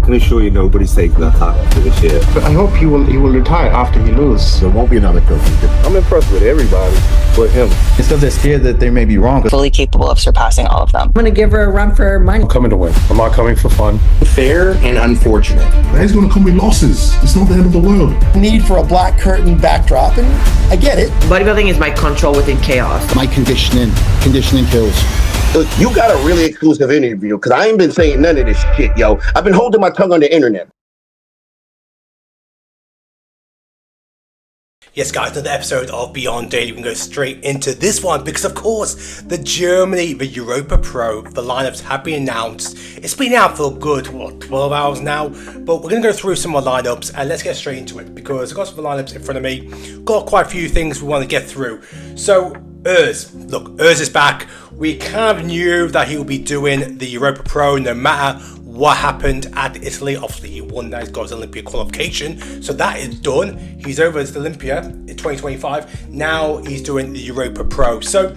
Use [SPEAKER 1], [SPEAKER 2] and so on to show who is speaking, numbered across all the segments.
[SPEAKER 1] can assure you nobody's taking that hat for this year.
[SPEAKER 2] But I hope he will retire after he loses.
[SPEAKER 1] There won't be another coach. I'm impressed with everybody but him.
[SPEAKER 3] It's because they're scared that they may be wrong.
[SPEAKER 4] Fully capable of surpassing all of them.
[SPEAKER 5] I'm going to give her a run for her money.
[SPEAKER 6] I'm coming to win. I'm not coming for fun.
[SPEAKER 7] Fair and unfortunate.
[SPEAKER 8] He's going to come with losses. It's not the end of the world.
[SPEAKER 9] Need for a black curtain backdrop, and I get it.
[SPEAKER 10] Bodybuilding is my control within chaos.
[SPEAKER 11] My conditioning kills.
[SPEAKER 7] Look, you got a really exclusive interview because I ain't been saying none of this shit, yo. I've been holding my tongue on the internet.
[SPEAKER 12] Yes, guys, another episode of Beyond Daily. We can go straight into this one because, of course, the Europa Pro, the lineups have been announced. It's been out for a good, 12 hours now, but we're going to go through some more lineups and let's get straight into it because I've got some lineups in front of me. Got quite a few things we want to get through. So, Urs is back. We kind of knew that he will be doing the Europa Pro no matter what happened at Italy. Obviously, he won that. He's got his Olympia qualification. So that is done. He's over at Olympia in 2025. Now he's doing the Europa Pro. So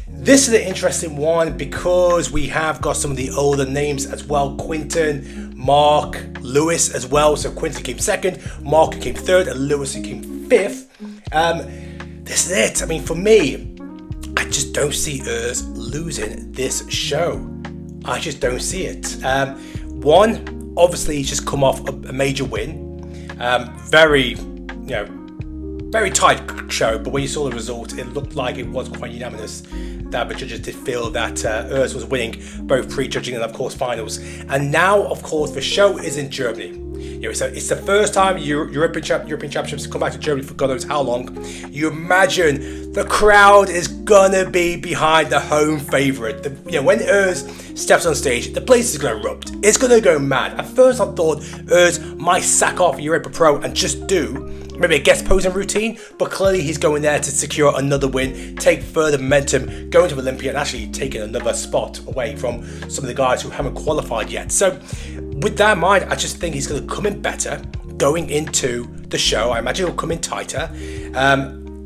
[SPEAKER 12] this is an interesting one because we have got some of the older names as well. Quinton, Marc, Lewis as well. So Quinton came second, Marc came third, and Lewis came fifth. This is it. I mean, for me, I just don't see Urs losing this show. I just don't see it. One, obviously, he's just come off a major win. Very tight show, but when you saw the result, it looked like it was quite unanimous that the judges did feel that Urs was winning both pre-judging and, of course, finals. And now, of course, the show is in Germany. So it's the first time European Championships come back to Germany for God knows how long. You imagine the crowd is gonna be behind the home favourite. When Urs steps on stage, the place is gonna erupt. It's gonna go mad. At first, I thought Urs might sack off Europa Pro and just do maybe a guest posing routine, but clearly he's going there to secure another win, take further momentum, going to Olympia and actually taking another spot away from some of the guys who haven't qualified yet. So with that in mind, I just think he's going to come in better going into the show. I imagine he'll come in tighter.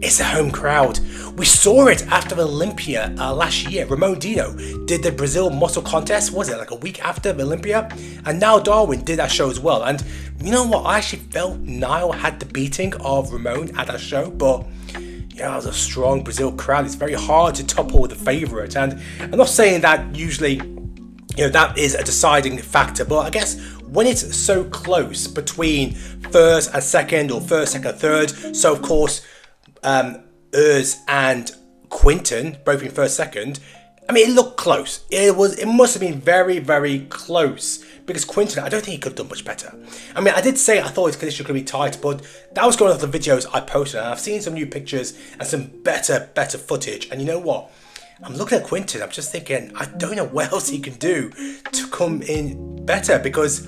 [SPEAKER 12] It's a home crowd. We saw it after Olympia last year. Ramon Dino did the Brazil muscle contest, was it like a week after Olympia? And now Darwin did that show as well. And you know what? I actually felt Niall had the beating of Ramon at that show, but it was a strong Brazil crowd. It's very hard to topple the favourite. And I'm not saying that usually, that is a deciding factor, but I guess when it's so close between first and second or first, second, third, so of course, Urs and Quinton, both in first, second. I mean, it looked close. It must have been very, very close because Quinton, I don't think he could have done much better. I mean, I did say I thought his condition could be tight, but that was going off the videos I posted, and I've seen some new pictures and some better footage. And you know what? I'm looking at Quinton. I'm just thinking, I don't know what else he can do to come in better because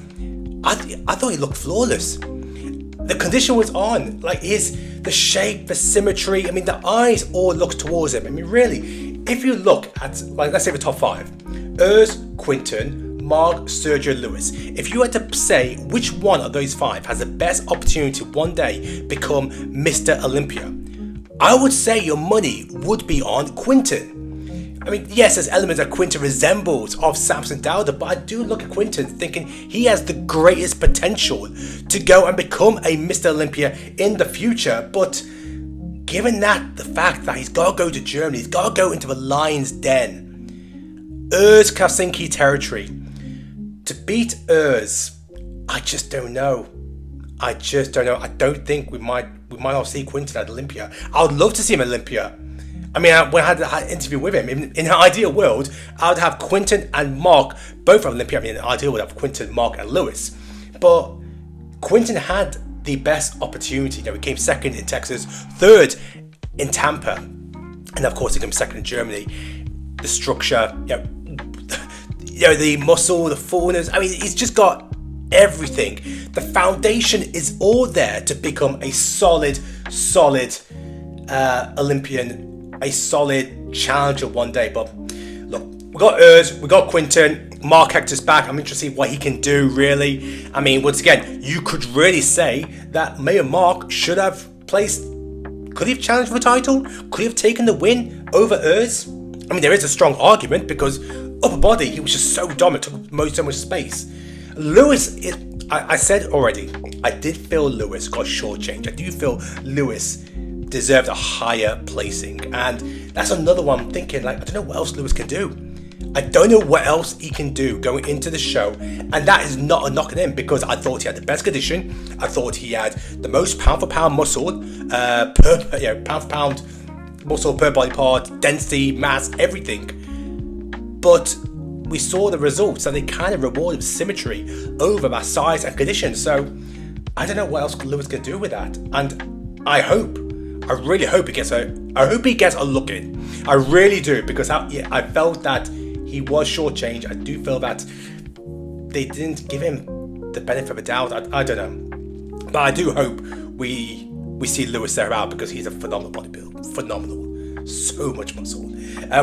[SPEAKER 12] I thought he looked flawless. The condition was on, like the shape, the symmetry. I mean, the eyes all looked towards him. I mean, really, if you look at, like, let's say the top five, Urs, Quinton, Marc, Sergio, Lewis. If you had to say which one of those five has the best opportunity to one day become Mr. Olympia, I would say your money would be on Quinton. I mean, yes, there's elements that Quinton resembles of Samson Dowder, but I do look at Quinton thinking he has the greatest potential to go and become a Mr. Olympia in the future. But given that, the fact that he's got to go to Germany, he's got to go into the lion's den, Urs Helsinki territory, to beat Urs, I just don't know. I don't think we might not see Quinton at Olympia. I would love to see him at Olympia. I mean, when I had an interview with him, in an ideal world, I would have Quinton and Marc both at Olympia. I mean, in an ideal world, I would have Quinton, Marc, and Lewis. But Quinton had the best opportunity. He came second in Texas, third in Tampa, and of course, he came second in Germany. The structure, the muscle, the fullness. I mean, he's just got everything. The foundation is all there to become a solid Olympian, a solid challenger one day. But look, we got Urs, we got Quinton, Marc Hector's back. I'm interested to see what he can do, really. I mean, once again, you could really say that Mayor Marc should have placed, could he have challenged for the title? Could he have taken the win over Urs? I mean, there is a strong argument because upper body, he was just so dominant, took so much space. Lewis, I said already, I did feel Lewis got shortchanged. I do feel Lewis deserved a higher placing, and that's another one I'm thinking, like, I don't know what else Lewis can do. I don't know what else he can do going into the show, and that is not a knock at him, because I thought he had the best condition. I thought he had the most pound for pound muscle, pound for pound muscle per body part, density, mass, everything. But we saw the results, and they kind of rewarded symmetry over that size and condition. So I don't know what else Lewis can do with that, and I really hope he gets a look in. I really do, because I felt that he was shortchanged. I do feel that they didn't give him the benefit of a doubt. I don't know, but I do hope we see Lewis there out, because he's a phenomenal bodybuilder. Phenomenal, so much muscle.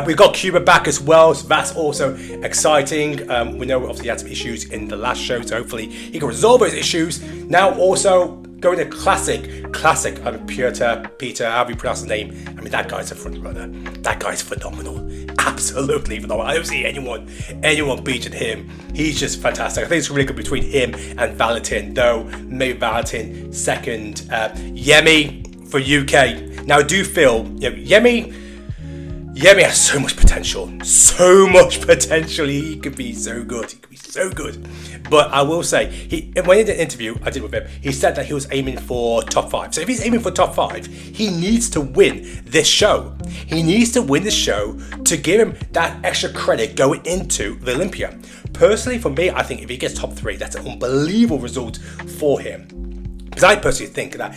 [SPEAKER 12] We've got Kuba back as well, so that's also exciting. We know obviously he had some issues in the last show, so hopefully he can resolve those issues. Now also going to classic, Piotr, however you pronounce his name. I mean, that guy's a front runner. That guy's phenomenal. Absolutely phenomenal. I don't see anyone beating him. He's just fantastic. I think it's really good between him and Valentin, though maybe Valentin second. Yemi for UK. Now I do feel, Yemi has so much potential. He could be so good. But I will say, when in the interview I did with him, he said that he was aiming for top 5. So if he's aiming for top 5, he needs to win this show. He needs to win this show to give him that extra credit going into the Olympia. Personally, for me, I think if he gets top 3, that's an unbelievable result for him. Because I personally think that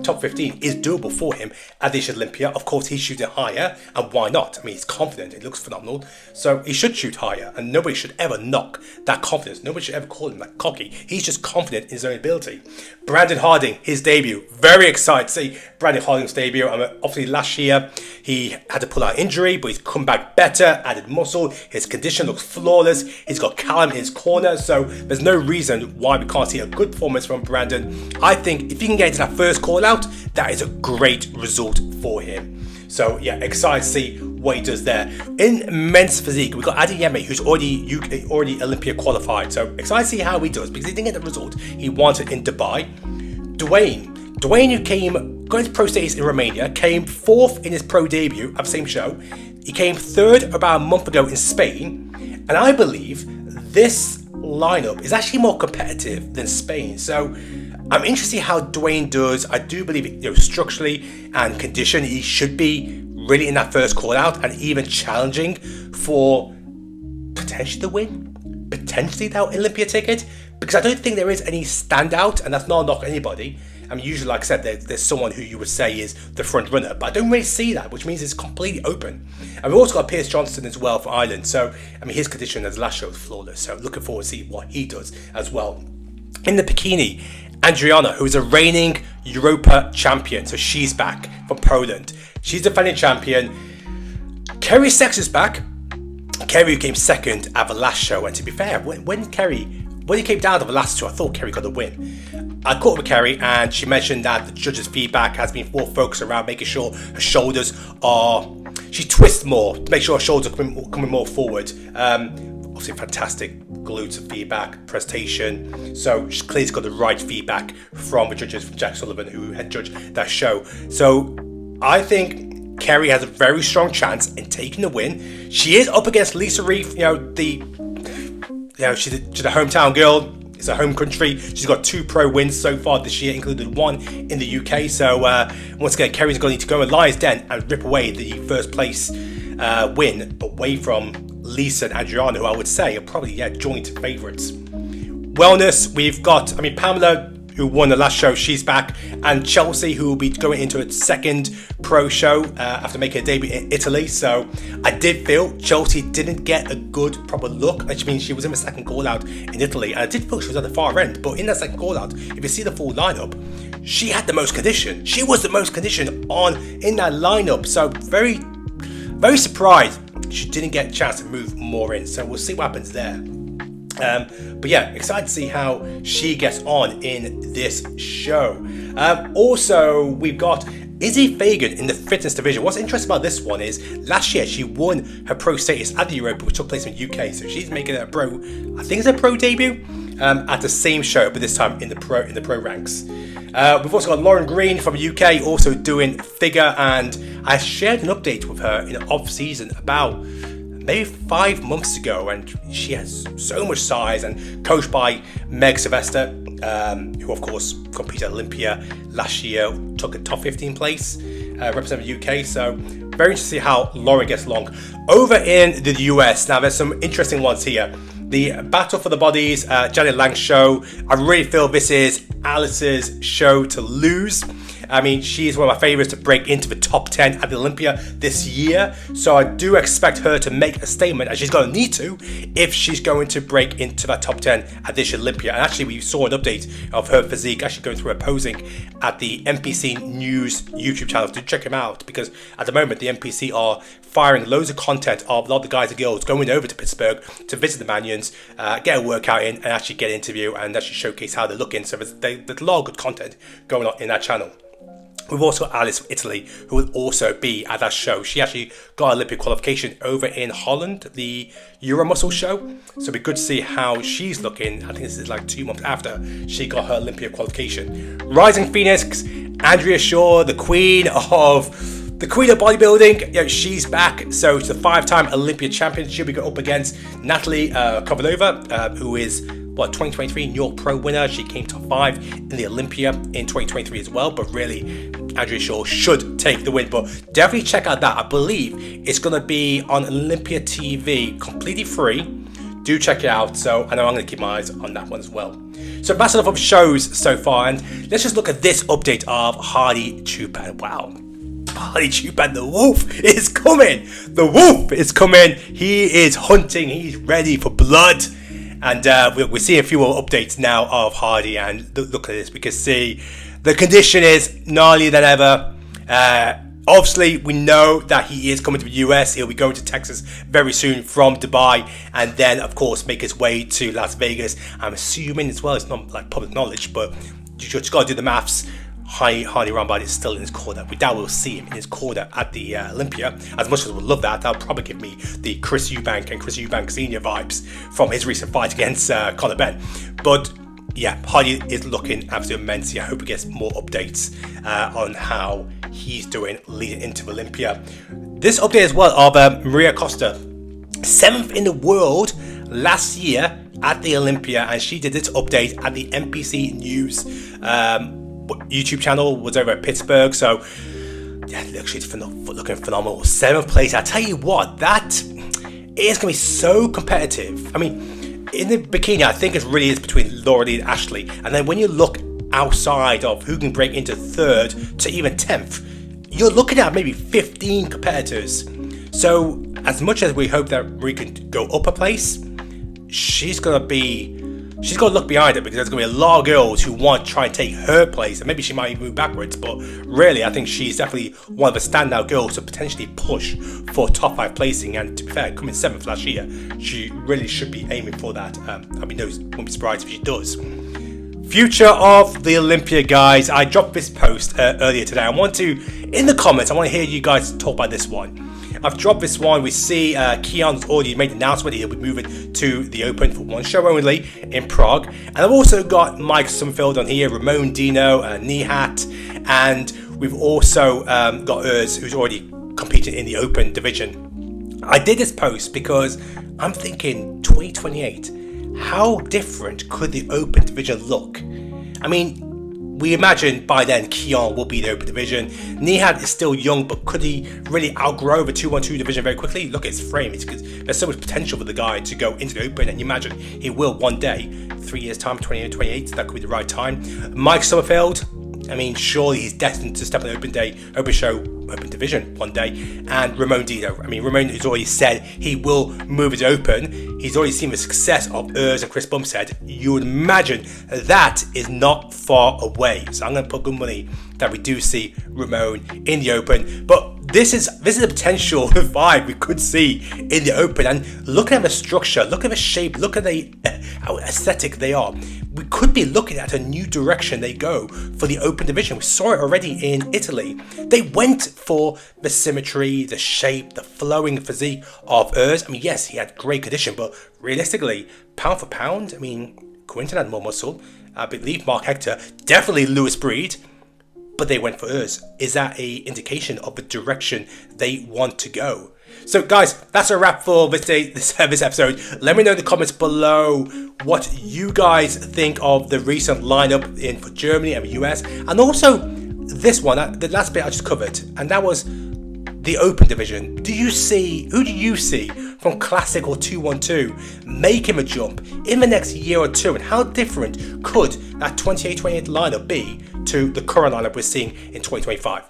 [SPEAKER 12] top 15 is doable for him at the Olympia. Of course, he's shooting higher, and why not? I mean, he's confident, he looks phenomenal, so he should shoot higher, and nobody should ever knock that confidence. Nobody should ever call him that cocky. He's just confident in his own ability. Brandon Harding, his debut. Very excited to see Brandon Harding's debut. I mean, obviously, last year, he had to pull out injury, but he's come back better, added muscle. His condition looks flawless. He's got Callum in his corner, so there's no reason why we can't see a good performance from Brandon. I think if he can get into that first call out, that is a great result for him. So yeah, excited to see what he does there. In men's physique, we've got Adeyemi, who's already Olympia qualified. So excited to see how he does, because he didn't get the result he wanted in Dubai. Dwayne, who got his pro status in Romania, came 4th in his pro debut at the same show. He came 3rd about a month ago in Spain, and I believe this lineup is actually more competitive than Spain. So I'm interested to see how Dwayne does. I do believe, structurally and condition, he should be really in that first call out and even challenging for potentially the win, potentially that Olympia ticket, because I don't think there is any standout, and that's not a knock on anybody. I mean, usually, like I said, there's someone who you would say is the front runner, but I don't really see that, which means it's completely open. And we've also got Piers Johnston as well for Ireland. So, I mean, his condition as last show was flawless. So, looking forward to see what he does as well. In the bikini, Andrea, who is a reigning Europa champion, so she's back from Poland. She's defending champion. Kerry Sexton's back. Kerry came second at the last show, and to be fair, when he came down to the last two, I thought Kerry got the win. I caught up with Kerry, and she mentioned that the judges' feedback has been more focused around making sure her shoulders are. She twists more to make sure her shoulders are coming more forward. Obviously, fantastic glutes feedback, presentation. So she's clearly got the right feedback from the judges, from Jack Sullivan, who had judged that show. So I think Kerry has a very strong chance in taking the win. She is up against Lisa Reith, she's a hometown girl. It's her home country. She's got 2 pro wins so far this year, including 1 in the UK. So once again, Kerry's going to need to go in Lion's Den and rip away the first place win away from Lisa and Adriana, who I would say are probably joint favourites. Wellness, we've got, Pamela, who won the last show, she's back, and Chelsey, who will be going into its second pro show after making a debut in Italy. So I did feel Chelsey didn't get a good proper look, which means she was in the second call out in Italy, and I did feel she was at the far end. But in that second call out, if you see the full lineup, she had the most condition. She was the most condition in that lineup. So very, very surprised she didn't get a chance to move more in. So we'll see what happens there. But yeah, excited to see how she gets on in this show. Also, we've got Izzy Fagan in the fitness division. What's interesting about this one is last year she won her pro status at the Europa, which took place in the UK. So she's making her pro, I think it's her pro debut. at the same show, but this time in the pro ranks. We've also got Lauren Green from the UK also doing figure, and I shared an update with her in off season about maybe 5 months ago, and she has so much size, and coached by Meg Sylvester, who of course competed at Olympia last year, took a top 15 place, representing the UK. So very interesting to see how Lauren gets along. Over in the US, now there's some interesting ones here. The Battle for the Bodies, Janet Lang's show. I really feel this is Alice's show to lose. I mean, she's one of my favourites to break into the top 10 at the Olympia this year. So I do expect her to make a statement, and she's going to need to if she's going to break into that top 10 at this Olympia. And actually, we saw an update of her physique actually going through her posing at the NPC News YouTube channel. Do check them out, because at the moment, the NPC are firing loads of content of a lot of the guys and girls going over to Pittsburgh to visit the Manions, get a workout in, and actually get an interview and actually showcase how they're looking. So there's a lot of good content going on in that channel. We've also got Alice from Italy, who will also be at that show. She actually got Olympic qualification over in Holland, the Euro Muscle show. So it'll be good to see how she's looking. I think this is like 2 months after she got her Olympia qualification. Rising Phoenix, Andrea Shaw, the queen of bodybuilding. She's back. So she's a 5-time Olympia champion. She'll be going up against Natalie Kovalova, who is 2023 New York Pro winner. She came top 5 in the Olympia in 2023 as well. But really, Andrea Shaw should take the win. But definitely check out that. I believe it's going to be on Olympia TV, completely free. Do check it out. So I know I'm going to keep my eyes on that one as well. So that's enough of shows so far, and let's just look at this update of Hadi Choopan. Wow. Hadi Choopan, the wolf is coming. The wolf is coming. He is hunting. He's ready for blood. And we're seeing a few more updates now of Hadi, and look at this. We can see the condition is gnarlier than ever. Obviously, we know that he is coming to the US. He'll be going to Texas very soon from Dubai, and then, of course, make his way to Las Vegas. I'm assuming as well, it's not like public knowledge, but you just got to do the maths. Hadi Rambad is still in his corner. We doubt we'll see him in his corner at the Olympia. As much as we'd love that, that'll probably give me the Chris Eubank and Chris Eubank Sr. vibes from his recent fight against Conor Benn. But yeah, Hadi is looking absolutely immense. I hope he gets more updates on how he's doing leading into Olympia. This update as well of Maria Acosta, 7th in the world last year at the Olympia, and she did this update at the NPC News YouTube channel, was over at Pittsburgh. So yeah, actually it's looking phenomenal. 7th place. I tell you what, that is going to be so competitive. I mean, in the bikini, I think it really is between Laura Lee and Ashley, and then when you look outside of who can break into 3rd to even 10th, you're looking at maybe 15 competitors. So as much as we hope that Marie can go up a place, she's got to look behind it, because there's going to be a lot of girls who want to try and take her place, and maybe she might even move backwards. But really, I think she's definitely one of the standout girls to potentially push for top 5 placing. And to be fair, coming 7th last year, she really should be aiming for that. I mean, won't be surprised if she does. Future of the Olympia, guys. I dropped this post earlier today. In the comments, I want to hear you guys talk about this one. I've dropped this one. We see Keon's already made the announcement he'll be moving to the Open for one show only in Prague. And I've also got Mike Summerfield on here, Ramon Dino, Nihat, and we've also got Urs, who's already competing in the Open division. I did this post because I'm thinking 2028, how different could the Open division look? I mean, we imagine by then Keon will be the Open division. Nihat is still young, but could he really outgrow the 212 division very quickly? Look at his frame. There's so much potential for the guy to go into the Open, and you imagine he will one day, 3 years time, 28, that could be the right time. Mike Summerfield, I mean, surely he's destined to step on the Open show, Open division one day. And Ramon Dino, I mean, Ramon has already said he will move it Open. He's already seen the success of Urs and Chris Bumstead. You would imagine that is not far away. So I'm going to put good money that we do see Ramon in the Open. But this is a potential vibe we could see in the Open. And looking at the structure, look at the shape, look at how aesthetic they are. We could be looking at a new direction they go for the Open division. We saw it already in Italy. They went for the symmetry, the shape, the flowing physique of Urs. I mean, yes, he had great condition, but realistically, pound for pound, I mean, Quinton had more muscle. I believe Marc Hector, definitely Lewis Breed, but they went for Urs. Is that a indication of the direction they want to go? So guys, that's a wrap for this episode. Let me know in the comments below what you guys think of the recent lineup in for Germany and the US, and also this one, the last bit I just covered, and that was the Open division. Who do you see from Classic or 212 making a jump in the next year or two, and how different could that 28-28 lineup be to the current lineup we're seeing in 2025?